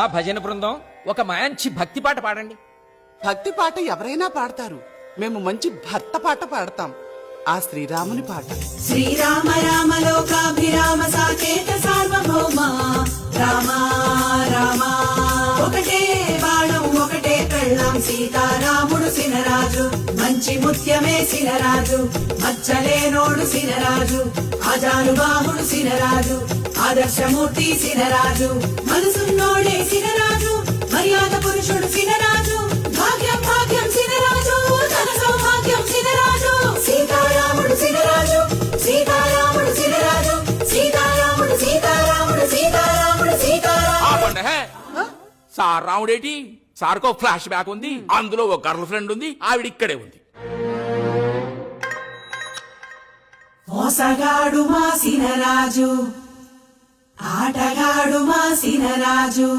ఆ భజన బృందం ఒక మంచి భక్తి పాట పాడండి. భక్తి పాట ఎవరైనా పాడతారు. మేము మంచి భర్త పాట పాడతాం. ఆ శ్రీరాముని పాట. శ్రీరామ రామ లోకాభిరామ సాకేత సార్వభౌమ రామ రామ ఒకటే బాణం ఒకటే పెళ్ళాం సీతారాముడు సినరాజు మంచి ముత్యమే సినరాజు మచ్చలేనోడు సినరాజు ఆజానుబాహుడు సినరాజు ఆదర్శమూర్తి సినరాజు మనసున్నోడే సినరాజు మర్యాద పురుషుడు సినరాజు భాగ్యం భాగ్యం సినరాజు ధన సౌభాగ్యం సినరాజు సీతారాముడు సినరాజు సీతారాముడు సినరాజు సీతారాముడు సీతారాముడు సీతారాముడు సీతారాముడు. సార్ రాముడేటి సార్కో ఫ్లాష్ బ్యాక్ ఉంది, అందులో ఒక గర్ల్ ఫ్రెండ్ ఉంది, ఆవిడ ఇక్కడే ఉంది. మోసగాడు మా సినరాజు ఆటగాడు మా సినరాజు